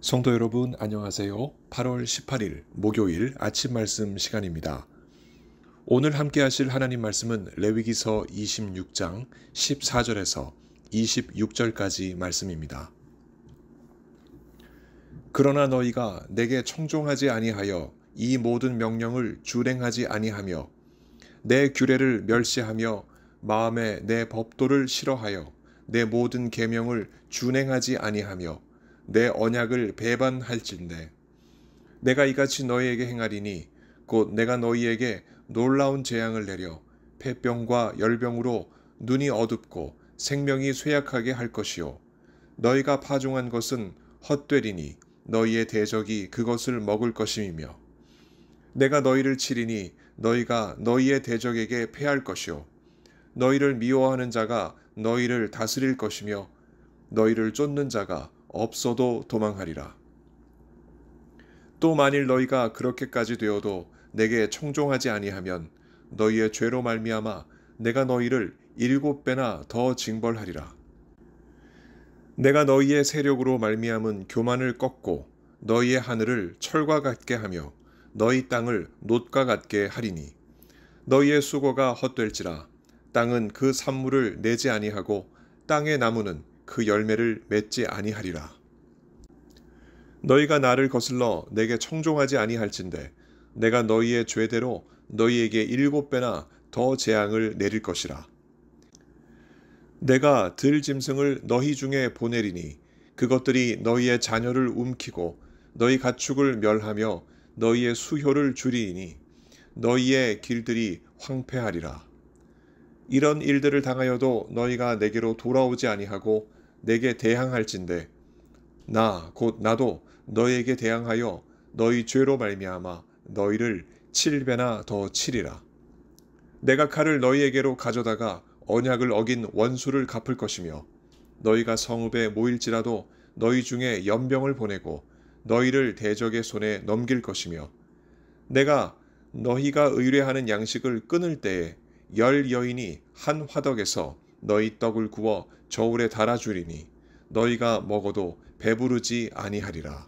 성도 여러분 안녕하세요. 8월 18일 목요일 아침 말씀 시간입니다. 오늘 함께 하실 하나님 말씀은 레위기서 26장 14절에서 26절까지 말씀입니다. 그러나 너희가 내게 청종하지 아니하여 이 모든 명령을 준행하지 아니하며 내 규례를 멸시하며 마음에 내 법도를 싫어하여 내 모든 계명을 준행하지 아니하며 내 언약을 배반할진대 내가 이같이 너희에게 행하리니 곧 내가 너희에게 놀라운 재앙을 내려 폐병과 열병으로 눈이 어둡고 생명이 쇠약하게 할 것이요 너희가 파종한 것은 헛되리니 너희의 대적이 그것을 먹을 것임이며 내가 너희를 치리니 너희가 너희의 대적에게 패할 것이요 너희를 미워하는 자가 너희를 다스릴 것이며 너희를 쫓는 자가 없어도 도망하리라. 또 만일 너희가 그렇게까지 되어도 내게 청종하지 아니하면 너희의 죄로 말미암아 내가 너희를 7배나 더 징벌하리라. 내가 너희의 세력으로 말미암은 교만을 꺾고 너희의 하늘을 철과 같게 하며 너희 땅을 놋과 같게 하리니 너희의 수고가 헛될지라 땅은 그 산물을 내지 아니하고 땅의 나무는 그 열매를 맺지 아니하리라. 너희가 나를 거슬러 내게 청종하지 아니할진대 내가 너희의 죄대로 너희에게 7배나 더 재앙을 내릴 것이라. 내가 들짐승을 너희 중에 보내리니 그것들이 너희의 자녀를 움키고 너희 가축을 멸하며 너희의 수효를 줄이니 너희의 길들이 황폐하리라. 이런 일들을 당하여도 너희가 내게로 돌아오지 아니하고 내게 대항할진대 나 곧 나도 너희에게 대항하여 너희 죄로 말미암아 너희를 7배나 더 치리라. 내가 칼을 너희에게로 가져다가 언약을 어긴 원수를 갚을 것이며 너희가 성읍에 모일지라도 너희 중에 연병을 보내고 너희를 대적의 손에 넘길 것이며 내가 너희가 의뢰하는 양식을 끊을 때에 10 여인이 한 화덕에서 너희 떡을 구워 저울에 달아주리니 너희가 먹어도 배부르지 아니하리라.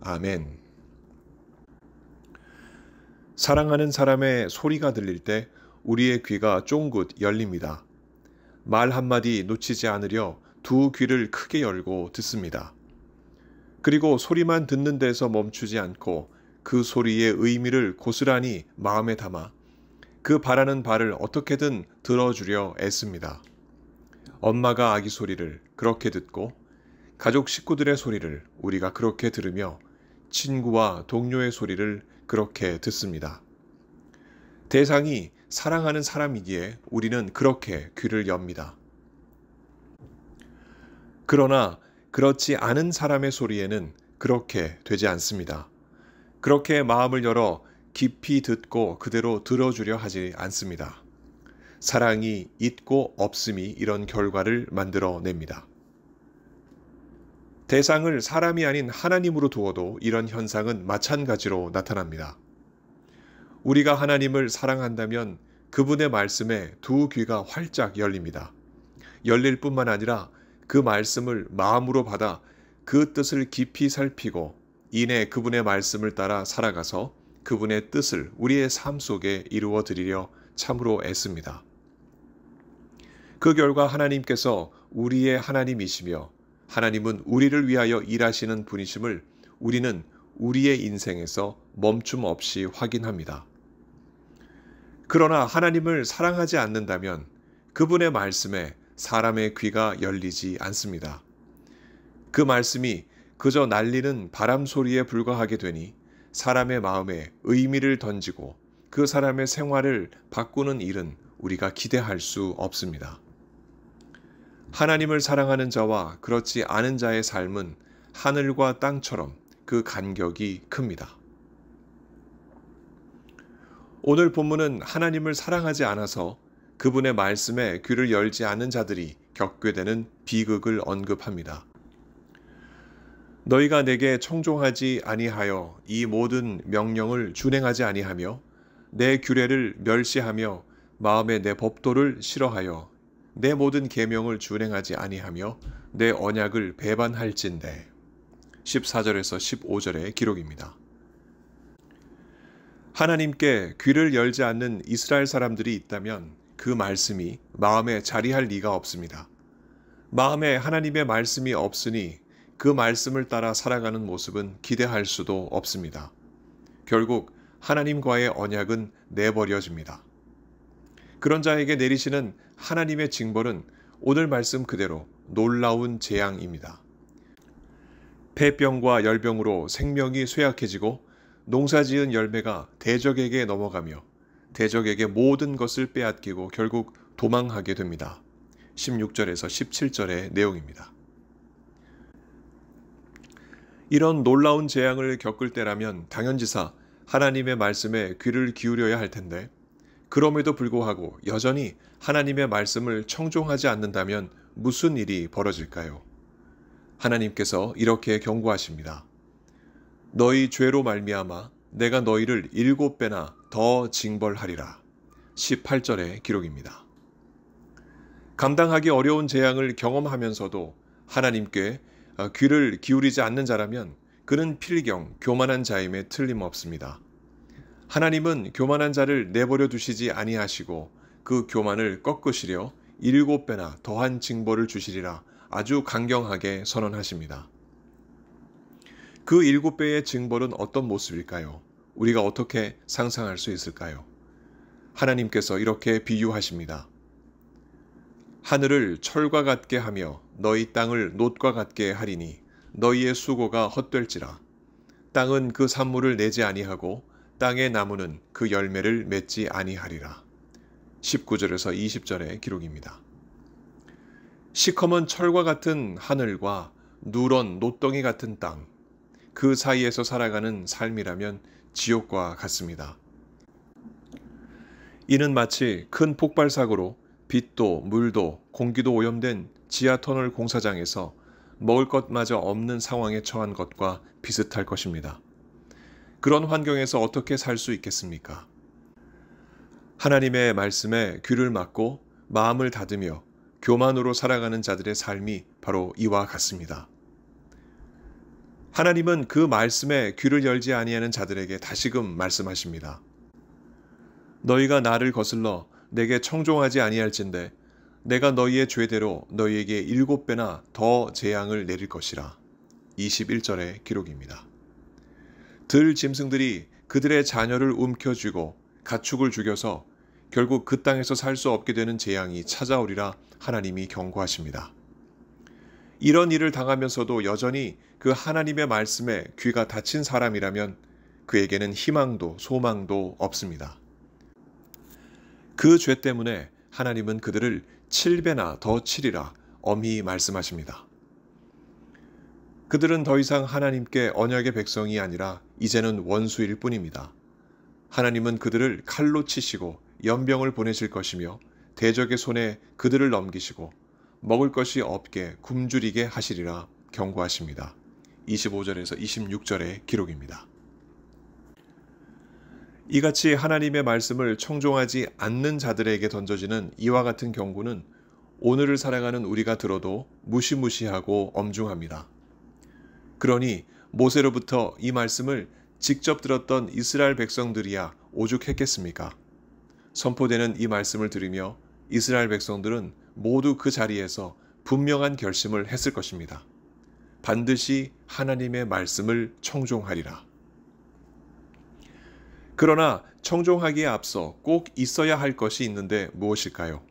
아멘. 사랑하는 사람의 소리가 들릴 때 우리의 귀가 쫑긋 열립니다. 말 한마디 놓치지 않으려 두 귀를 크게 열고 듣습니다. 그리고 소리만 듣는 데서 멈추지 않고 그 소리의 의미를 고스란히 마음에 담아 그 바라는 바를 어떻게든 들어주려 애씁니다. 엄마가 아기 소리를 그렇게 듣고 가족 식구들의 소리를 우리가 그렇게 들으며 친구와 동료의 소리를 그렇게 듣습니다. 대상이 사랑하는 사람이기에 우리는 그렇게 귀를 엽니다. 그러나 그렇지 않은 사람의 소리에는 그렇게 되지 않습니다. 그렇게 마음을 열어 깊이 듣고 그대로 들어주려 하지 않습니다. 사랑이 있고 없음이 이런 결과를 만들어냅니다. 대상을 사람이 아닌 하나님으로 두어도 이런 현상은 마찬가지로 나타납니다. 우리가 하나님을 사랑한다면 그분의 말씀에 두 귀가 활짝 열립니다. 열릴 뿐만 아니라 그 말씀을 마음으로 받아 그 뜻을 깊이 살피고 이내 그분의 말씀을 따라 살아가서 그분의 뜻을 우리의 삶 속에 이루어 드리려 참으로 애씁니다. 그 결과 하나님께서 우리의 하나님이시며 하나님은 우리를 위하여 일하시는 분이심을 우리는 우리의 인생에서 멈춤 없이 확인합니다. 그러나 하나님을 사랑하지 않는다면 그분의 말씀에 사람의 귀가 열리지 않습니다. 그 말씀이 그저 날리는 바람 소리에 불과하게 되니 사람의 마음에 의미를 던지고 그 사람의 생활을 바꾸는 일은 우리가 기대할 수 없습니다. 하나님을 사랑하는 자와 그렇지 않은 자의 삶은 하늘과 땅처럼 그 간격이 큽니다. 오늘 본문은 하나님을 사랑하지 않아서 그분의 말씀에 귀를 열지 않는 자들이 겪게 되는 비극을 언급합니다. 너희가 내게 청종하지 아니하여 이 모든 명령을 준행하지 아니하며 내 규례를 멸시하며 마음에 내 법도를 싫어하여 내 모든 계명을 준행하지 아니하며 내 언약을 배반할진대 14절에서 15절의 기록입니다. 하나님께 귀를 열지 않는 이스라엘 사람들이 있다면 그 말씀이 마음에 자리할 리가 없습니다. 마음에 하나님의 말씀이 없으니 그 말씀을 따라 살아가는 모습은 기대할 수도 없습니다. 결국 하나님과의 언약은 내버려집니다. 그런 자에게 내리시는 하나님의 징벌은 오늘 말씀 그대로 놀라운 재앙입니다. 폐병과 열병으로 생명이 쇠약해지고 농사지은 열매가 대적에게 넘어가며 대적에게 모든 것을 빼앗기고 결국 도망하게 됩니다. 16절에서 17절의 내용입니다. 이런 놀라운 재앙을 겪을 때라면 당연지사 하나님의 말씀에 귀를 기울여야 할 텐데 그럼에도 불구하고 여전히 하나님의 말씀을 청종하지 않는다면 무슨 일이 벌어질까요? 하나님께서 이렇게 경고하십니다. 너희 죄로 말미암아 내가 너희를 7배나 더 징벌하리라. 18절의 기록입니다. 감당하기 어려운 재앙을 경험하면서도 하나님께 귀를 기울이지 않는 자라면 그는 필경 교만한 자임에 틀림없습니다. 하나님은 교만한 자를 내버려 두시지 아니하시고 그 교만을 꺾으시려 7배나 더한 징벌을 주시리라 아주 강경하게 선언하십니다. 그 7배의 징벌은 어떤 모습일까요? 우리가 어떻게 상상할 수 있을까요? 하나님께서 이렇게 비유하십니다. 하늘을 철과 같게 하며 너희 땅을 놋과 같게 하리니 너희의 수고가 헛될지라. 땅은 그 산물을 내지 아니하고 땅의 나무는 그 열매를 맺지 아니하리라. 19절에서 20절의 기록입니다. 시커먼 철과 같은 하늘과 누런 놋덩이 같은 땅, 그 사이에서 살아가는 삶이라면 지옥과 같습니다. 이는 마치 큰 폭발 사고로 빛도 물도 공기도 오염된 지하터널 공사장에서 먹을 것마저 없는 상황에 처한 것과 비슷할 것입니다. 그런 환경에서 어떻게 살 수 있겠습니까? 하나님의 말씀에 귀를 막고 마음을 닫으며 교만으로 살아가는 자들의 삶이 바로 이와 같습니다. 하나님은 그 말씀에 귀를 열지 아니하는 자들에게 다시금 말씀하십니다. 너희가 나를 거슬러 내게 청종하지 아니할진대 내가 너희의 죄대로 너희에게 7배나 더 재앙을 내릴 것이라. 21절의 기록입니다. 들 짐승들이 그들의 자녀를 움켜쥐고 가축을 죽여서 결국 그 땅에서 살 수 없게 되는 재앙이 찾아오리라 하나님이 경고하십니다. 이런 일을 당하면서도 여전히 그 하나님의 말씀에 귀가 닫힌 사람이라면 그에게는 희망도 소망도 없습니다. 그 죄 때문에 하나님은 그들을 7배나 더 치리라 엄히 말씀하십니다. 그들은 더 이상 하나님께 언약의 백성이 아니라 이제는 원수일 뿐입니다. 하나님은 그들을 칼로 치시고 연병을 보내실 것이며 대적의 손에 그들을 넘기시고 먹을 것이 없게 굶주리게 하시리라 경고하십니다. 25절에서 26절의 기록입니다. 이같이 하나님의 말씀을 청종하지 않는 자들에게 던져지는 이와 같은 경고는 오늘을 살아가는 우리가 들어도 무시무시하고 엄중합니다. 그러니 모세로부터 이 말씀을 직접 들었던 이스라엘 백성들이야 오죽했겠습니까? 선포되는 이 말씀을 들으며 이스라엘 백성들은 모두 그 자리에서 분명한 결심을 했을 것입니다. 반드시 하나님의 말씀을 청종하리라. 그러나 청종하기에 앞서 꼭 있어야 할 것이 있는데 무엇일까요?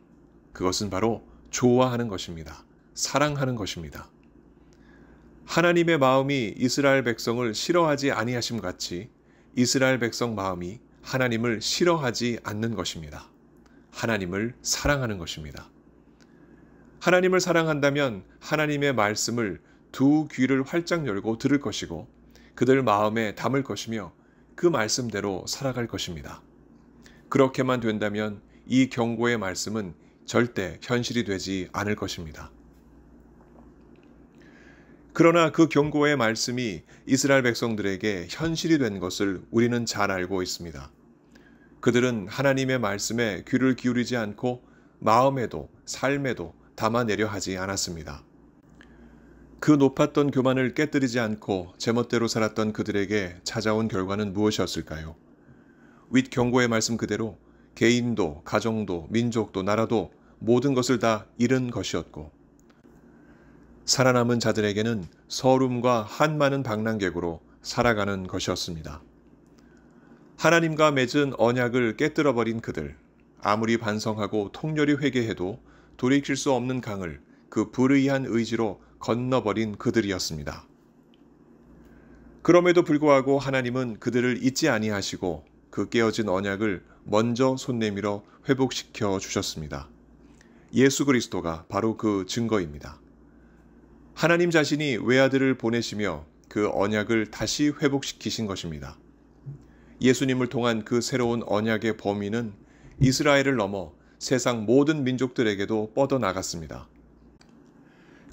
그것은 바로 좋아하는 것입니다. 사랑하는 것입니다. 하나님의 마음이 이스라엘 백성을 싫어하지 아니하심 같이 이스라엘 백성 마음이 하나님을 싫어하지 않는 것입니다. 하나님을 사랑하는 것입니다. 하나님을 사랑한다면 하나님의 말씀을 두 귀를 활짝 열고 들을 것이고 그들 마음에 담을 것이며 그 말씀대로 살아갈 것입니다. 그렇게만 된다면 이 경고의 말씀은 절대 현실이 되지 않을 것입니다. 그러나 그 경고의 말씀이 이스라엘 백성들에게 현실이 된 것을 우리는 잘 알고 있습니다. 그들은 하나님의 말씀에 귀를 기울이지 않고 마음에도 삶에도 담아내려 하지 않았습니다. 그 높았던 교만을 깨뜨리지 않고 제멋대로 살았던 그들에게 찾아온 결과는 무엇이었을까요? 윗 경고의 말씀 그대로 개인도, 가정도, 민족도, 나라도 모든 것을 다 잃은 것이었고, 살아남은 자들에게는 서름과 한많은 방랑객으로 살아가는 것이었습니다. 하나님과 맺은 언약을 깨뜨려버린 그들, 아무리 반성하고 통렬히 회개해도 돌이킬 수 없는 강을 그 불의한 의지로 건너버린 그들이었습니다. 그럼에도 불구하고 하나님은 그들을 잊지 아니하시고 그 깨어진 언약을 먼저 손내밀어 회복시켜 주셨습니다. 예수 그리스도가 바로 그 증거입니다. 하나님 자신이 외아들을 보내시며 그 언약을 다시 회복시키신 것입니다. 예수님을 통한 그 새로운 언약의 범위는 이스라엘을 넘어 세상 모든 민족들에게도 뻗어나갔습니다.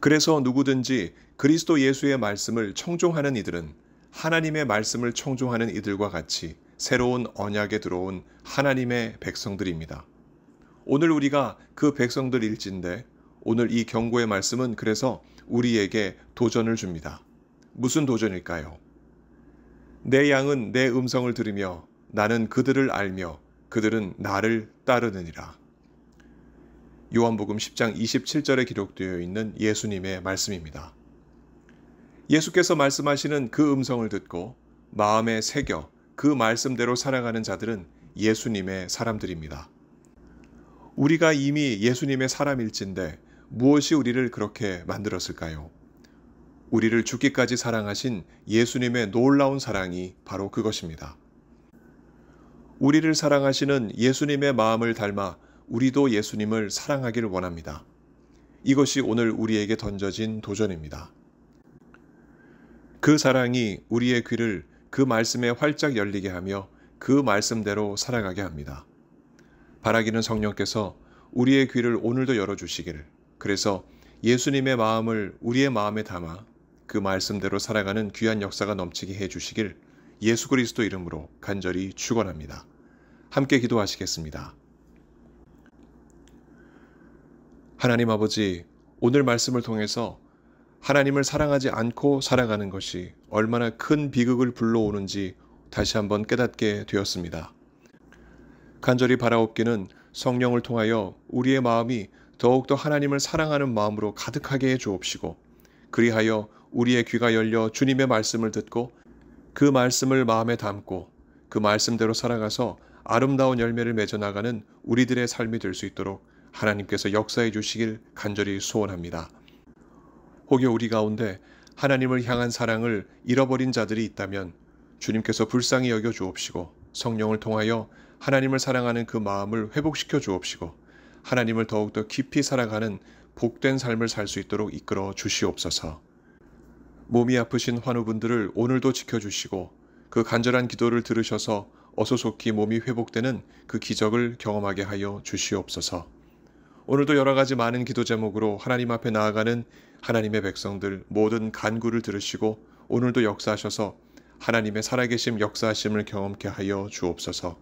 그래서 누구든지 그리스도 예수의 말씀을 청종하는 이들은 하나님의 말씀을 청종하는 이들과 같이 새로운 언약에 들어온 하나님의 백성들입니다. 오늘 우리가 그 백성들일진데 오늘 이 경고의 말씀은 그래서 우리에게 도전을 줍니다. 무슨 도전일까요? 내 양은 내 음성을 들으며 나는 그들을 알며 그들은 나를 따르느니라. 요한복음 10장 27절에 기록되어 있는 예수님의 말씀입니다. 예수께서 말씀하시는 그 음성을 듣고 마음에 새겨 그 말씀대로 살아가는 자들은 예수님의 사람들입니다. 우리가 이미 예수님의 사람일진데 무엇이 우리를 그렇게 만들었을까요? 우리를 죽기까지 사랑하신 예수님의 놀라운 사랑이 바로 그것입니다. 우리를 사랑하시는 예수님의 마음을 닮아 우리도 예수님을 사랑하기를 원합니다. 이것이 오늘 우리에게 던져진 도전입니다. 그 사랑이 우리의 귀를 그 말씀에 활짝 열리게 하며 그 말씀대로 살아가게 합니다. 바라기는 성령께서 우리의 귀를 오늘도 열어주시기를, 그래서 예수님의 마음을 우리의 마음에 담아 그 말씀대로 살아가는 귀한 역사가 넘치게 해주시길 예수 그리스도 이름으로 간절히 축원합니다. 함께 기도하시겠습니다. 하나님 아버지, 오늘 말씀을 통해서 하나님을 사랑하지 않고 살아가는 것이 얼마나 큰 비극을 불러오는지 다시 한번 깨닫게 되었습니다. 간절히 바라옵기는 성령을 통하여 우리의 마음이 더욱더 하나님을 사랑하는 마음으로 가득하게 해 주옵시고, 그리하여 우리의 귀가 열려 주님의 말씀을 듣고 그 말씀을 마음에 담고 그 말씀대로 살아가서 아름다운 열매를 맺어 나가는 우리들의 삶이 될 수 있도록 하나님께서 역사해 주시길 간절히 소원합니다. 혹여 우리 가운데 하나님을 향한 사랑을 잃어버린 자들이 있다면 주님께서 불쌍히 여겨 주옵시고 성령을 통하여 하나님을 사랑하는 그 마음을 회복시켜 주옵시고 하나님을 더욱더 깊이 살아가는 복된 삶을 살 수 있도록 이끌어 주시옵소서. 몸이 아프신 환우분들을 오늘도 지켜주시고 그 간절한 기도를 들으셔서 어소속히 몸이 회복되는 그 기적을 경험하게 하여 주시옵소서. 오늘도 여러 가지 많은 기도 제목으로 하나님 앞에 나아가는 하나님의 백성들 모든 간구를 들으시고 오늘도 역사하셔서 하나님의 살아계심 역사하심을 경험케 하여 주옵소서.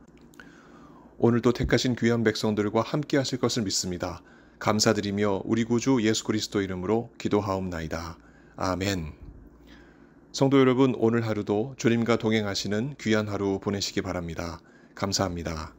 오늘도 택하신 귀한 백성들과 함께 하실 것을 믿습니다. 감사드리며 우리 구주 예수 그리스도 이름으로 기도하옵나이다. 아멘. 성도 여러분, 오늘 하루도 주님과 동행하시는 귀한 하루 보내시기 바랍니다. 감사합니다.